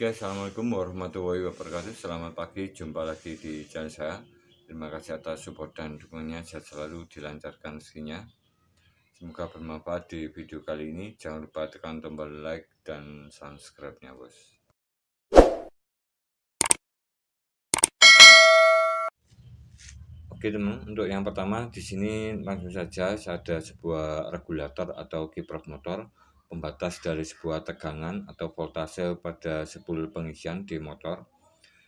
Oke, assalamualaikum warahmatullahi wabarakatuh. Selamat pagi, jumpa lagi di channel saya. Terima kasih atas support dan dukungannya. Sehat selalu, dilancarkan rezekinya. Semoga bermanfaat di video kali ini. Jangan lupa tekan tombol like dan subscribe-nya, bos. Oke teman, untuk yang pertama di sini langsung saja ada sebuah regulator atau kiprok motor pembatas dari sebuah tegangan atau voltase pada spool pengisian di motor,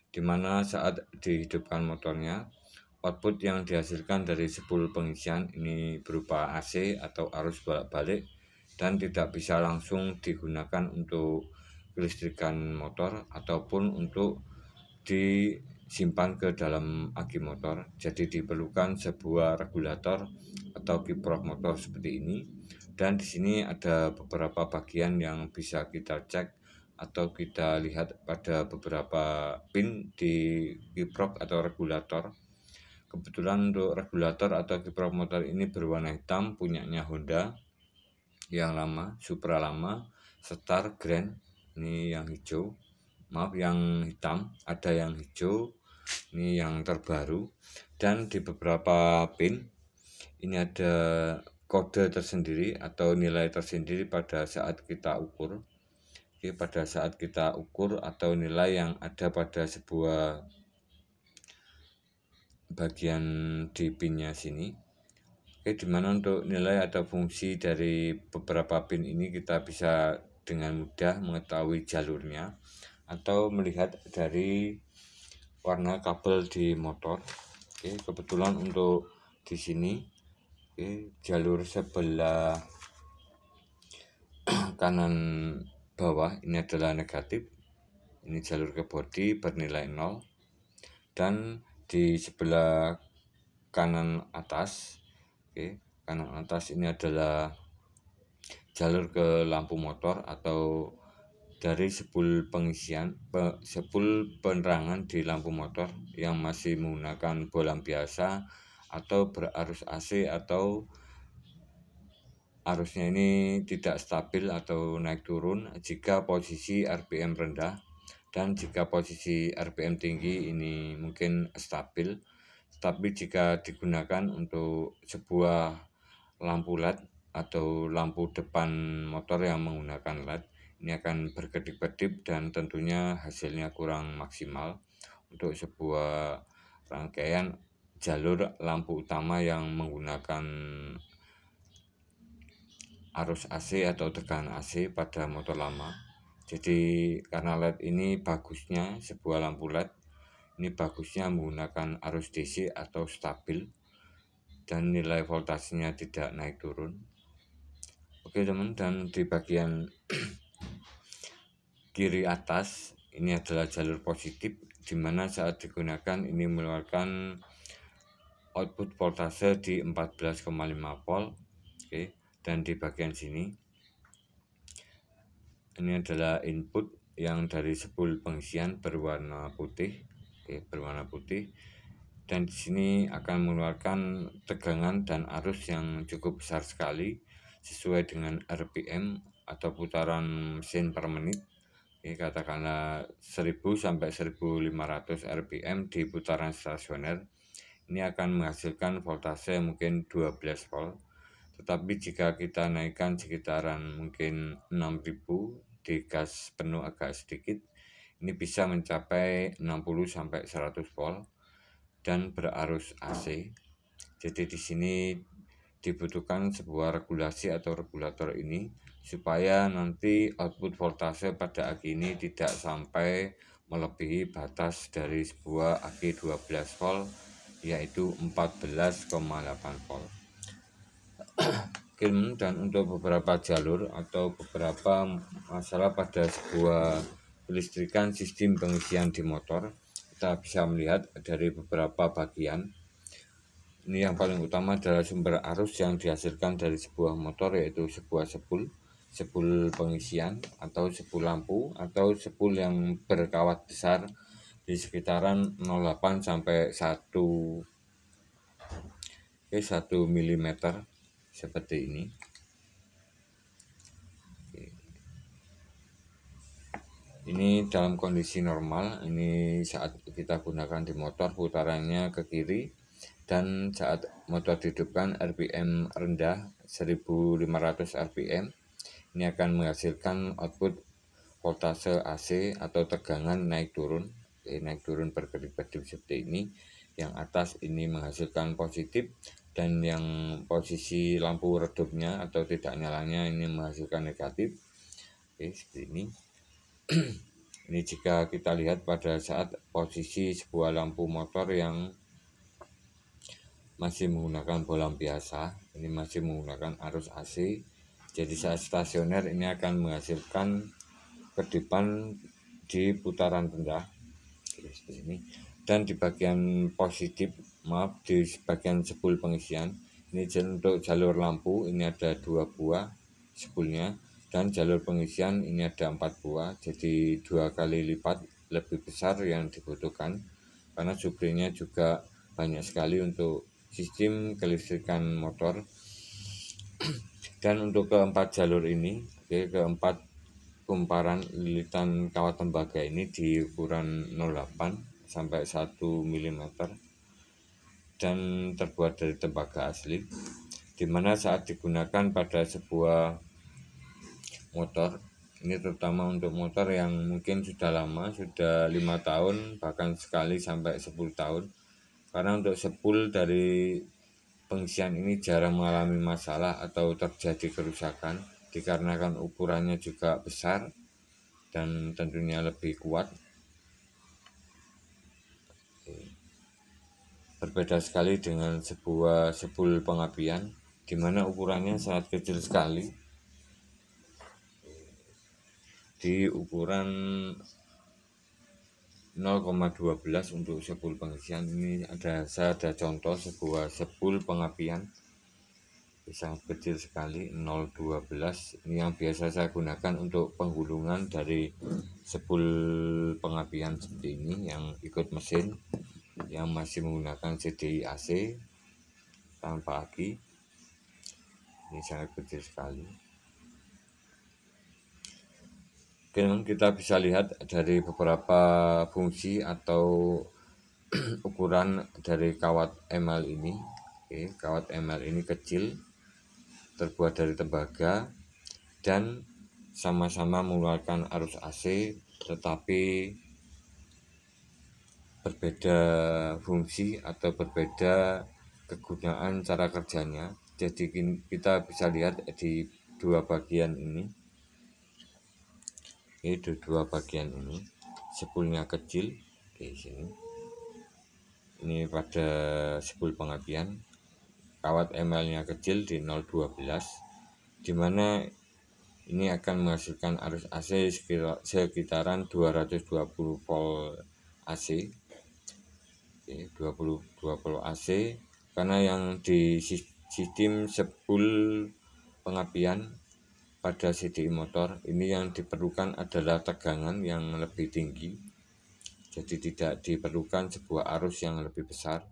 di mana saat dihidupkan motornya, output yang dihasilkan dari spool pengisian ini berupa AC atau arus bolak-balik dan tidak bisa langsung digunakan untuk kelistrikan motor ataupun untuk disimpan ke dalam aki motor. Jadi diperlukan sebuah regulator atau kiprok motor seperti ini. Dan di sini ada beberapa bagian yang bisa kita cek atau kita lihat pada beberapa pin di kiprok atau regulator. Kebetulan untuk regulator atau kiprok motor ini berwarna hitam, punyanya Honda yang lama, Supra lama, Star Grand, ini yang hijau. Maaf, yang hitam, ada yang hijau, ini yang terbaru. Dan di beberapa pin ini ada kode tersendiri atau nilai tersendiri pada saat kita ukur. Oke, pada saat kita ukur atau nilai yang ada pada sebuah bagian di pinnya sini. Oke, dimana untuk nilai atau fungsi dari beberapa pin ini kita bisa dengan mudah mengetahui jalurnya atau melihat dari warna kabel di motor. Oke, kebetulan untuk di sini jalur sebelah kanan bawah ini adalah negatif, ini jalur ke bodi bernilai 0, dan di sebelah kanan atas, kanan atas ini adalah jalur ke lampu motor atau dari spool pengisian, spool penerangan di lampu motor yang masih menggunakan bohlam biasa atau berarus AC atau arusnya ini tidak stabil atau naik turun jika posisi RPM rendah, dan jika posisi RPM tinggi ini mungkin stabil. Tapi jika digunakan untuk sebuah lampu LED atau lampu depan motor yang menggunakan LED, ini akan berkedip-kedip dan tentunya hasilnya kurang maksimal untuk sebuah rangkaian jalur lampu utama yang menggunakan arus AC atau tekanan AC pada motor lama. Jadi karena LED ini bagusnya, sebuah lampu LED ini bagusnya menggunakan arus DC atau stabil dan nilai voltasenya tidak naik turun. Oke teman, dan di bagian kiri atas ini adalah jalur positif, dimana saat digunakan ini mengeluarkan output voltase di 14,5 volt. Oke, dan di bagian sini ini adalah input yang dari spool pengisian berwarna putih, berwarna putih, dan di sini akan mengeluarkan tegangan dan arus yang cukup besar sekali sesuai dengan RPM atau putaran mesin per menit. Katakanlah 1000 sampai 1500 RPM di putaran stasioner. Ini akan menghasilkan voltase mungkin 12 volt. Tetapi jika kita naikkan sekitaran mungkin 6000 di gas penuh agak sedikit, ini bisa mencapai 60 sampai 100 volt dan berarus AC. Jadi di sini dibutuhkan sebuah regulasi atau regulator ini supaya nanti output voltase pada aki ini tidak sampai melebihi batas dari sebuah aki 12 volt, yaitu 14,8 volt. Dan untuk beberapa jalur atau beberapa masalah pada sebuah kelistrikan sistem pengisian di motor, kita bisa melihat dari beberapa bagian. Ini yang paling utama adalah sumber arus yang dihasilkan dari sebuah motor, yaitu sebuah spool pengisian atau spool lampu atau spool yang berkawat besar di sekitaran 0,8 sampai 1 mm seperti ini. Ini dalam kondisi normal, ini saat kita gunakan di motor putarannya ke kiri, dan saat motor dihidupkan RPM rendah 1500 RPM, ini akan menghasilkan output voltase AC atau tegangan naik turun. Naik turun berkedip-kedip seperti ini. Yang atas ini menghasilkan positif, dan yang posisi lampu redupnya atau tidak nyalanya ini menghasilkan negatif. Seperti ini. Ini jika kita lihat pada saat posisi sebuah lampu motor yang masih menggunakan bolam biasa, ini masih menggunakan arus AC. Jadi saat stasioner ini akan menghasilkan kedipan di putaran rendah seperti ini. Dan di bagian positif, di bagian spool pengisian, ini untuk jalur lampu ini ada 2 buah spoolnya, dan jalur pengisian ini ada 4 buah, jadi 2 kali lipat lebih besar yang dibutuhkan karena suplainya juga banyak sekali untuk sistem kelistrikan motor. Dan untuk keempat jalur ini, keempat kumparan lilitan kawat tembaga ini di ukuran 0,8 sampai 1 mm dan terbuat dari tembaga asli, dimana saat digunakan pada sebuah motor, ini terutama untuk motor yang mungkin sudah lama, sudah 5 tahun bahkan sekali sampai 10 tahun, karena untuk spool dari pengisian ini jarang mengalami masalah atau terjadi kerusakan dikarenakan ukurannya juga besar dan tentunya lebih kuat. Berbeda sekali dengan sebuah spool pengapian di mana ukurannya sangat kecil sekali, di ukuran 0,12 untuk spool pengisian. Ini saya ada contoh sebuah spool pengapian sangat kecil sekali, 0,12. Ini yang biasa saya gunakan untuk penggulungan dari spool pengapian seperti ini yang ikut mesin, yang masih menggunakan CDI AC tanpa aki. Ini sangat kecil sekali. Kita bisa lihat dari beberapa fungsi atau ukuran dari kawat ML ini. Kawat ML ini kecil, terbuat dari tembaga, dan sama-sama mengeluarkan arus AC, tetapi berbeda fungsi atau berbeda kegunaan cara kerjanya. Jadi kita bisa lihat di dua bagian ini. Di dua bagian ini, spoolnya kecil di sini. Ini pada spool pengapian, kawat ML-nya kecil di 0,12, dimana ini akan menghasilkan arus AC sekitaran 220 volt AC. 20 AC, karena yang di sistem spool pengapian pada CDI motor ini yang diperlukan adalah tegangan yang lebih tinggi, jadi tidak diperlukan sebuah arus yang lebih besar.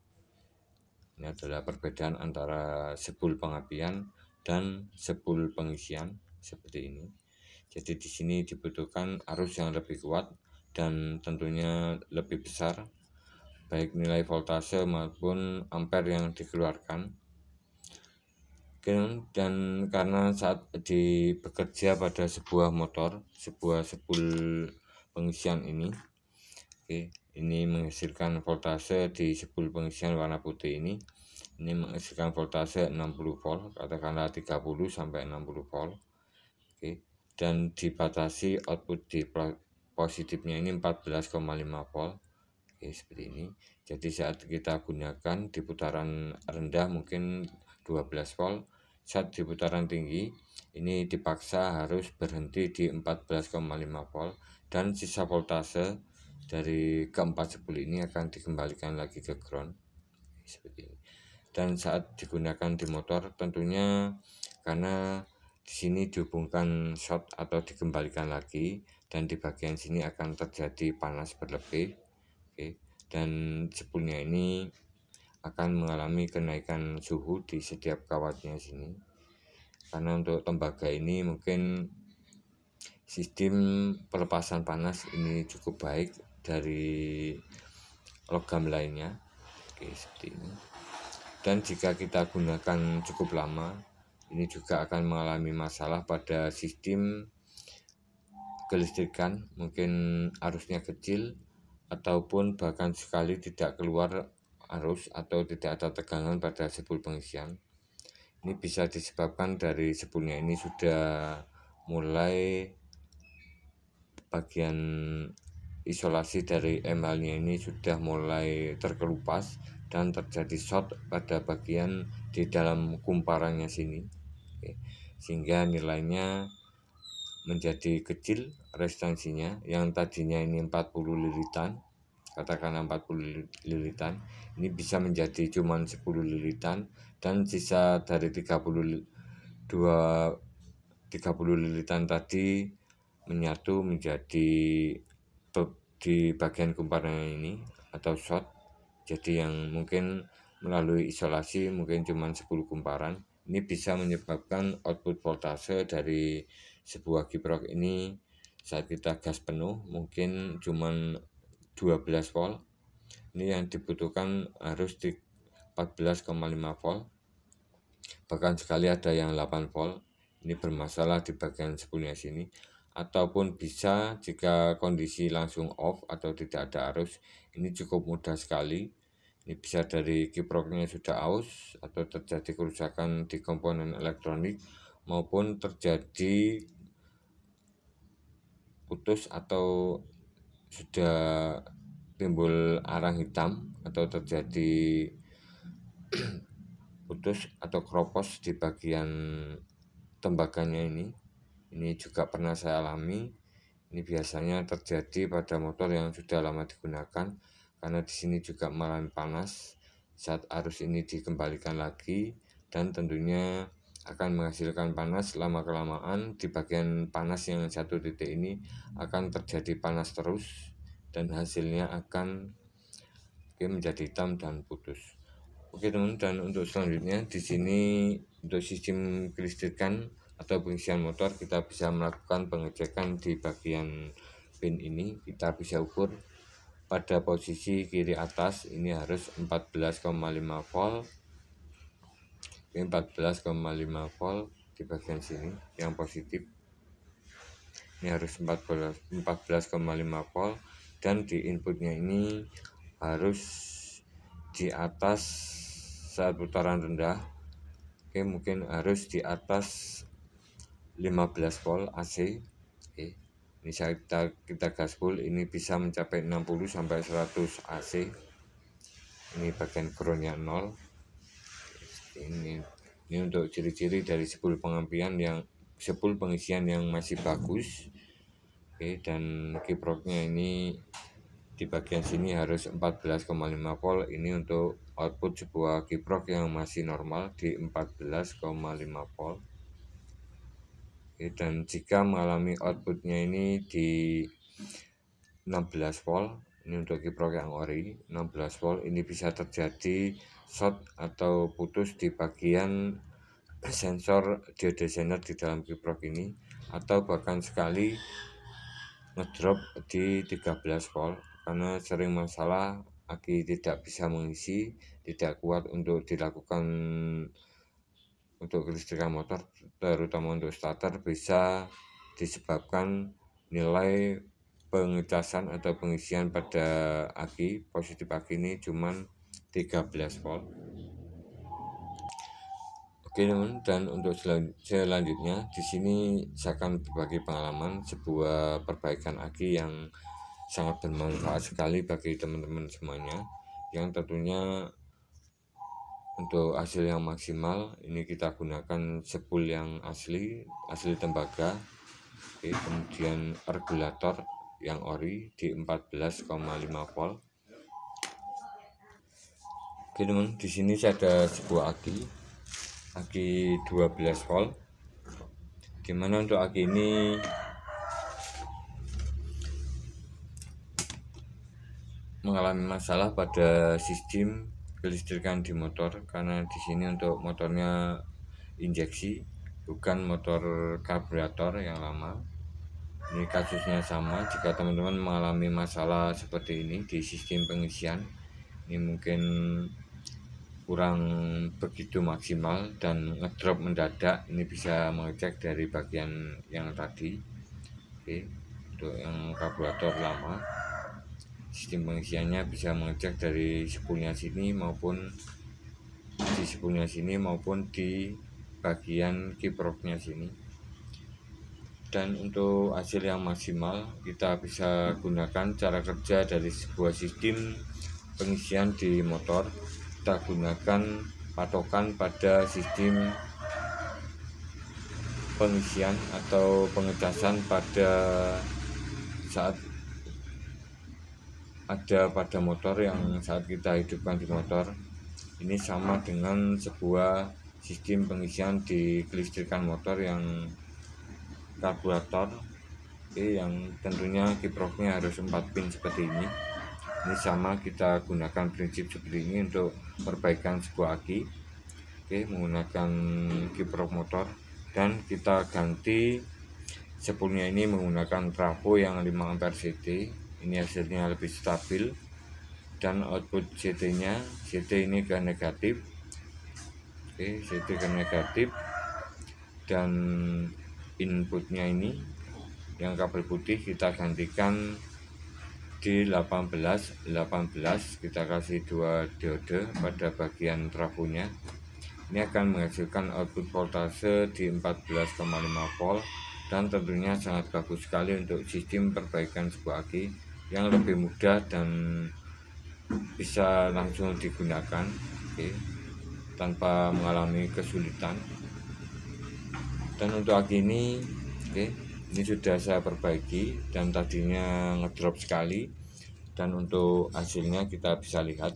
Ini adalah perbedaan antara spool pengapian dan spool pengisian seperti ini. Jadi di sini dibutuhkan arus yang lebih kuat dan tentunya lebih besar, baik nilai voltase maupun ampere yang dikeluarkan. Dan karena saat bekerja pada sebuah motor, sebuah spool pengisian ini, ini menghasilkan voltase di spool pengisian warna putih ini menghasilkan voltase 60 volt, katakanlah 30 sampai 60 volt. Dan dibatasi output di positifnya ini 14,5 volt. Seperti ini. Jadi saat kita gunakan di putaran rendah mungkin 12 volt, saat di putaran tinggi ini dipaksa harus berhenti di 14,5 volt, dan sisa voltase dari keempat spool ini akan dikembalikan lagi ke ground seperti ini. Dan saat digunakan di motor tentunya karena di sini dihubungkan short atau dikembalikan lagi, dan di bagian sini akan terjadi panas berlebih. Dan spoolnya ini akan mengalami kenaikan suhu di setiap kawatnya sini, karena untuk tembaga ini mungkin sistem pelepasan panas ini cukup baik dari logam lainnya. Oke, seperti ini. Dan jika kita gunakan cukup lama, ini juga akan mengalami masalah pada sistem kelistrikan, mungkin arusnya kecil ataupun bahkan sekali tidak keluar arus atau tidak ada tegangan pada sepul pengisian. Ini bisa disebabkan dari sepulnya ini sudah mulai bagian isolasi dari emalnya ini sudah mulai terkelupas dan terjadi short pada bagian di dalam kumparannya sini. Oke, sehingga nilainya menjadi kecil restansinya, yang tadinya ini 40 lilitan, katakanlah 40 lilitan, ini bisa menjadi cuman 10 lilitan, dan sisa dari 30 lilitan tadi menyatu menjadi di bagian kumparan ini atau short. Jadi yang mungkin melalui isolasi mungkin cuma 10 kumparan. Ini bisa menyebabkan output voltase dari sebuah kiprok ini saat kita gas penuh mungkin cuma 12 volt. Ini yang dibutuhkan harus di 14,5 volt. Bahkan sekali ada yang 8 volt. Ini bermasalah di bagian sepulnya sini. Ataupun bisa jika kondisi langsung off atau tidak ada arus, ini cukup mudah sekali. Ini bisa dari kiproknya sudah aus atau terjadi kerusakan di komponen elektronik maupun terjadi putus atau sudah timbul arang hitam atau terjadi putus atau kropos di bagian tembaganya ini. Ini juga pernah saya alami. Ini biasanya terjadi pada motor yang sudah lama digunakan karena di sini juga mengalami panas saat arus ini dikembalikan lagi, dan tentunya akan menghasilkan panas. Lama kelamaan di bagian panas yang satu titik ini akan terjadi panas terus dan hasilnya akan menjadi hitam dan putus. Oke teman, dan untuk selanjutnya di sini untuk sistem kelistrikan atau pengisian motor kita bisa melakukan pengecekan di bagian pin ini. Kita bisa ukur pada posisi kiri atas ini harus 14,5 volt. 14,5 volt di bagian sini yang positif. Ini harus 14,5 volt, dan di inputnya ini harus di atas saat putaran rendah. Oke, mungkin harus di atas 15 volt AC. Oke, ini saat kita gas full ini bisa mencapai 60 sampai 100 AC. Ini bagian groundnya 0. Ini untuk ciri-ciri dari sepul pengisian yang masih bagus. Oke, dan kiproknya ini di bagian sini harus 14,5 volt. Ini untuk output sebuah kiprok yang masih normal di 14,5 volt. Oke, dan jika mengalami outputnya ini di 16 volt, ini untuk kiprok yang ori 16 volt, ini bisa terjadi short atau putus di bagian sensor deodezener di dalam kiprok ini, atau bahkan sekali ngedrop di 13 volt karena sering masalah aki tidak bisa mengisi, tidak kuat untuk dilakukan untuk kelistrikan motor, terutama untuk starter. Bisa disebabkan nilai pengecasan atau pengisian pada aki positif aki ini cuman 13 volt. Oke teman, dan untuk selanjutnya di sini saya akan berbagi pengalaman sebuah perbaikan aki yang sangat bermanfaat sekali bagi teman-teman semuanya, yang tentunya untuk hasil yang maksimal ini kita gunakan sepul yang asli tembaga. Oke, kemudian regulator yang ori di 14,5 volt. Oke teman, di sini saya ada sebuah aki 12 volt, dimana untuk aki ini mengalami masalah pada sistem kelistrikan di motor karena di sini untuk motornya injeksi, bukan motor karburator yang lama. Ini kasusnya sama. Jika teman-teman mengalami masalah seperti ini di sistem pengisian, ini mungkin kurang begitu maksimal dan ngedrop mendadak, ini bisa mengecek dari bagian yang tadi. Oke, untuk yang karburator lama, sistem pengisiannya bisa mengecek dari spoolnya sini maupun di spoolnya sini maupun di bagian kiproknya sini. Dan untuk hasil yang maksimal, kita bisa gunakan cara kerja dari sebuah sistem pengisian di motor. Kita gunakan patokan pada sistem pengisian atau pengecasan pada saat ada pada motor yang saat kita hidupkan di motor. Ini sama dengan sebuah sistem pengisian di kelistrikan motor yang karburator, yang tentunya kiproknya harus 4 pin seperti ini. Ini sama, kita gunakan prinsip seperti ini untuk perbaikan sebuah aki. Menggunakan kiprok motor, dan kita ganti spoolnya ini menggunakan trafo yang 5 ampere CT. Ini hasilnya lebih stabil, dan output CT-nya, CT ini ke negatif. CT ke negatif, dan inputnya ini yang kabel putih kita gantikan di 18, kita kasih 2 diode pada bagian trafonya. Ini akan menghasilkan output voltase di 14,5 volt, dan tentunya sangat bagus sekali untuk sistem perbaikan sebuah aki yang lebih mudah dan bisa langsung digunakan, tanpa mengalami kesulitan. Dan untuk aki ini, ini sudah saya perbaiki dan tadinya ngedrop sekali, dan untuk hasilnya kita bisa lihat.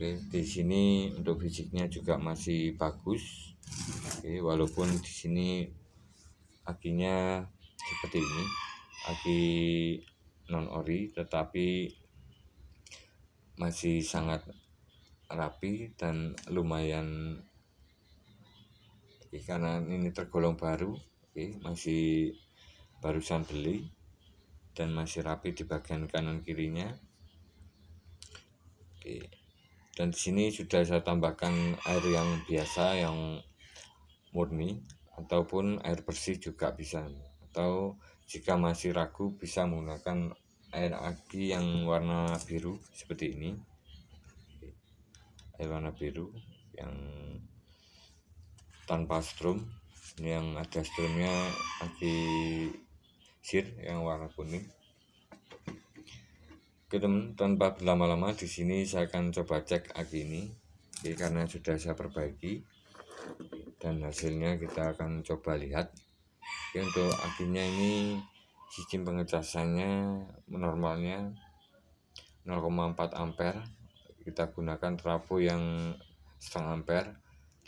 Di sini untuk fisiknya juga masih bagus. Walaupun di sini akinya seperti ini, aki non ori, tetapi masih sangat rapi dan lumayan, karena ini tergolong baru, masih barusan beli, dan masih rapi di bagian kanan kirinya. Dan di sini sudah saya tambahkan air yang biasa, yang murni, ataupun air bersih juga bisa. Atau jika masih ragu, bisa menggunakan air aki yang warna biru seperti ini. Air warna biru yang tanpa strum. Ini yang ada strumnya aki sir yang warna kuning. Oke teman, tanpa berlama-lama, di sini saya akan coba cek aki ini, karena sudah saya perbaiki, dan hasilnya kita akan coba lihat. Untuk akinya ini sistem pengecasannya normalnya 0,4 ampere. Kita gunakan trafo yang setengah ampere,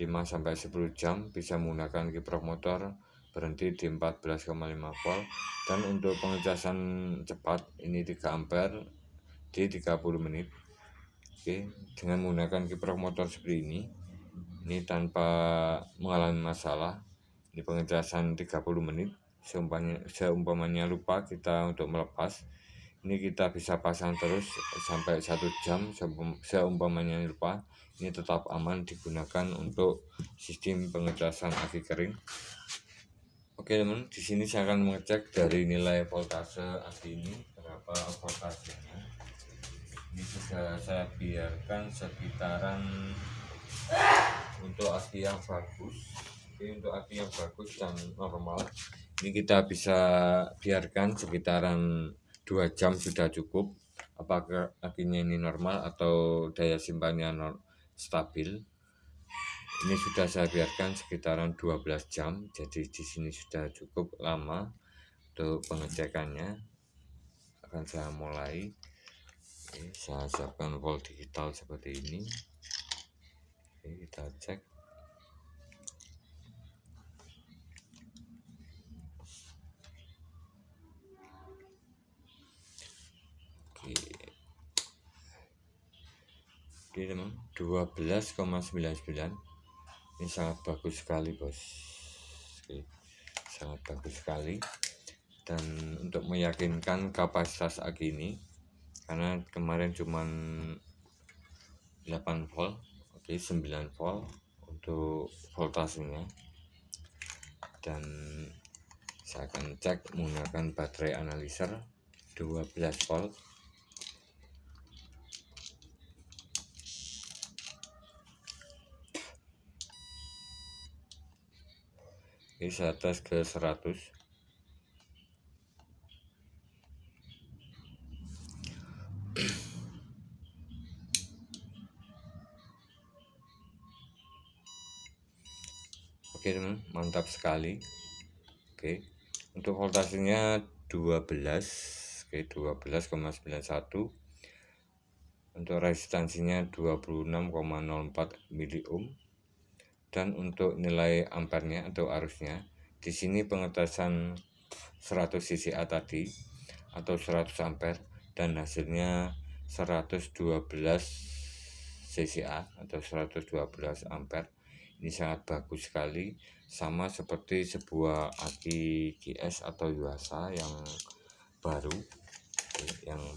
5-10 jam, bisa menggunakan kiprok motor, berhenti di 14,5 volt. Dan untuk pengecasan cepat ini 3 ampere di 30 menit. Dengan menggunakan kiprok motor seperti ini tanpa mengalami masalah. Ini pengecasan 30 menit. Seumpamanya lupa kita untuk melepas, ini kita bisa pasang terus sampai 1 jam. Seumpamanya lupa, ini tetap aman digunakan untuk sistem pengecasan aki kering. Oke teman, di sini saya akan mengecek dari nilai voltase aki ini, berapa voltasenya. Ini sudah saya biarkan sekitaran, untuk aki yang bagus. Untuk aki yang bagus dan normal, ini kita bisa biarkan sekitaran 2 jam sudah cukup. Apakah akinya ini normal atau daya simpannya stabil. Ini sudah saya biarkan sekitaran 12 jam, jadi di sini sudah cukup lama untuk pengecekannya. Akan saya mulai. Saya siapkan volt digital seperti ini. Kita cek. Oke teman, 12,99. Ini sangat bagus sekali bos. Sangat bagus sekali. Dan untuk meyakinkan kapasitas aki ini, karena kemarin cuman 8 volt, oke 9 volt untuk voltasenya, dan saya akan cek menggunakan baterai analyzer 12 volt. Ini saya tes ke 100. Oke teman, mantap sekali. Oke, untuk voltasenya 12, oke 12,91. Untuk resistansinya 26,04 mili ohm. Dan untuk nilai ampernya atau arusnya, di sini pengetesan 100 CCA tadi atau 100 ampere, dan hasilnya 112 CCA atau 112 ampere. Ini sangat bagus sekali, sama seperti sebuah aki GS atau Yuasa yang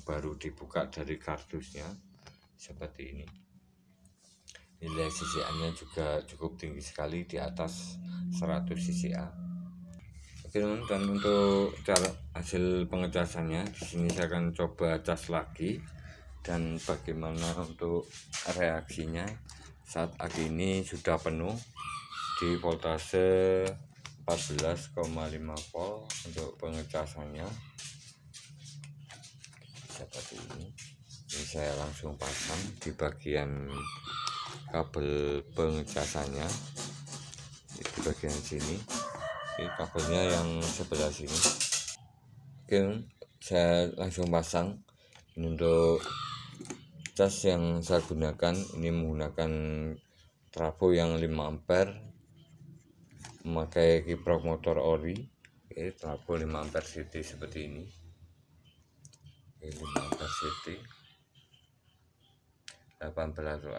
baru dibuka dari kardusnya seperti ini. Nilai CCA-nya juga cukup tinggi sekali, di atas 100 CCA. Oke teman, dan untuk cara hasil pengecasannya, di sini saya akan coba cas lagi dan bagaimana untuk reaksinya saat aki ini sudah penuh di voltase 14,5 volt. Untuk pengecasannya seperti ini. Ini saya langsung pasang di bagian kabel pengecasannya, di bagian sini. Ini kabelnya yang sebelah sini. Oke, saya langsung pasang. Ini untuk cas yang saya gunakan, ini menggunakan trafo yang 5 ampere, memakai kiprok motor ori. Oke, trafo 5 ampere city seperti ini. Oke, 5 ampere city 18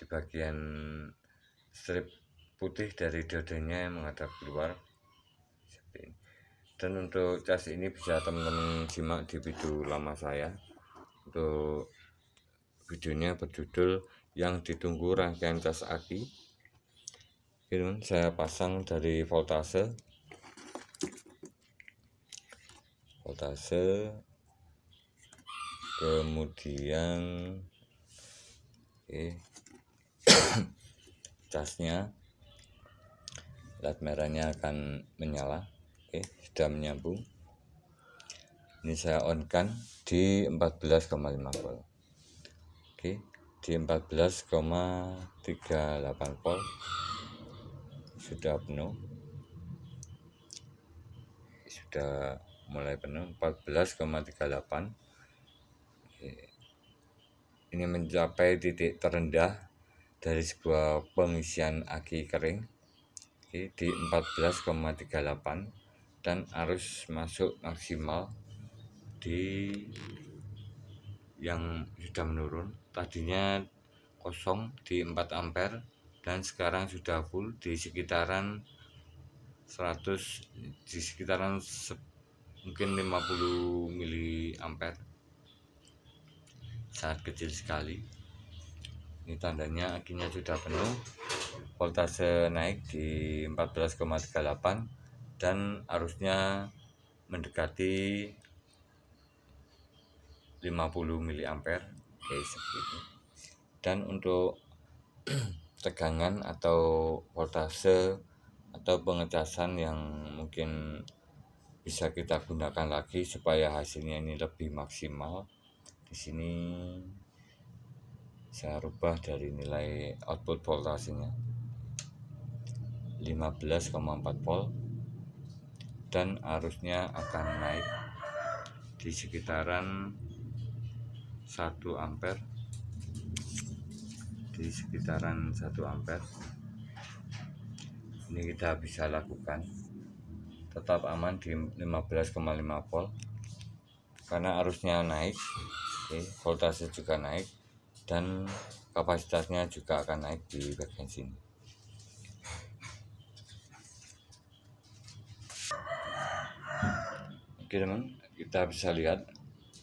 di bagian strip putih dari diodenya yang menghadap keluar seperti ini. Dan untuk cas ini bisa teman-teman simak di video lama saya. Untuk videonya berjudul yang ditunggu rangkaian cas aki. Ini saya pasang dari voltase kemudian casnya, lampu merahnya akan menyala. Oke, sudah menyambung. Ini saya on kan di 14,5 volt. Oke, di 14,38 volt sudah penuh, sudah mulai penuh 14,38. Ini mencapai titik terendah dari sebuah pengisian aki kering di 14,38, dan arus masuk maksimal di yang sudah menurun. Tadinya kosong di 4 ampere dan sekarang sudah full di sekitaran 100, di sekitaran mungkin 50 mili ampere. Sangat kecil sekali. Ini tandanya akinya sudah penuh, voltase naik di 14,38 dan arusnya mendekati 50 mili ampere. Oke, seperti itu. Dan untuk tegangan atau voltase atau pengecasan yang mungkin bisa kita gunakan lagi supaya hasilnya ini lebih maksimal, di sini saya rubah dari nilai output voltasenya 15,4 volt, dan arusnya akan naik di sekitaran 1 ampere, di sekitaran 1 ampere. Ini kita bisa lakukan tetap aman di 15,5 volt karena arusnya naik. Oke, voltase juga naik dan kapasitasnya juga akan naik di bagian sini. Oke teman, kita bisa lihat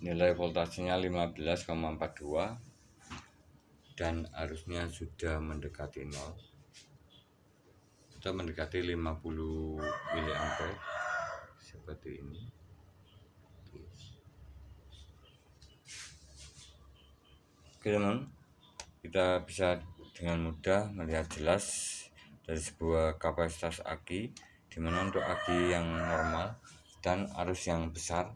nilai voltasenya 15,42 dan arusnya sudah mendekati 0. Kita mendekati 50 mA seperti ini. Oke teman, kita bisa dengan mudah melihat jelas dari sebuah kapasitas aki, dimana untuk aki yang normal dan arus yang besar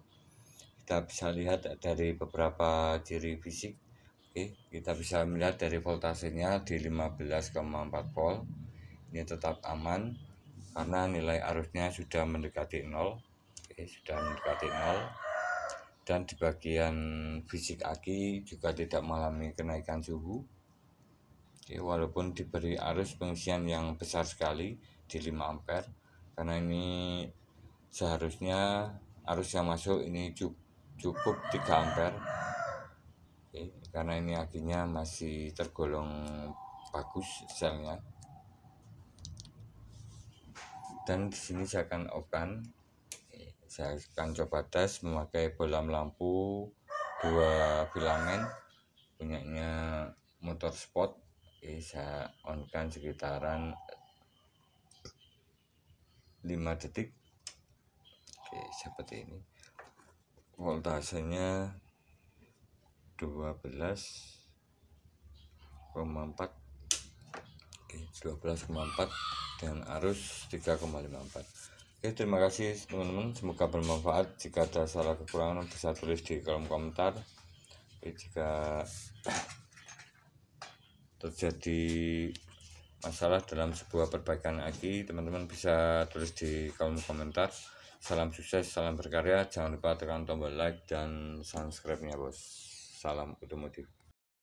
kita bisa lihat dari beberapa ciri fisik. Oke, kita bisa melihat dari voltasenya di 15,4 volt. Ini tetap aman karena nilai arusnya sudah mendekati 0. Oke, sudah mendekati 0. Dan di bagian fisik aki juga tidak mengalami kenaikan suhu. Oke, walaupun diberi arus pengisian yang besar sekali di 5 ampere, karena ini seharusnya arus yang masuk ini cukup 3 ampere. Oke, karena ini akinya masih tergolong bagus selnya. Dan di sini saya akan on. Saya akan coba tes memakai bohlam lampu 2 filamen punyanya Motorsport. Oke, saya on kan sekitaran 5 detik. Oke, seperti ini. Voltasenya 12,4. Oke, 12,4 dan arus 3,54. Oke, terima kasih teman-teman, semoga bermanfaat. Jika ada salah kekurangan bisa tulis di kolom komentar. Oke, jika terjadi masalah dalam sebuah perbaikan aki, teman-teman bisa tulis di kolom komentar. Salam sukses, salam berkarya, jangan lupa tekan tombol like dan subscribe-nya bos. Salam otomotif.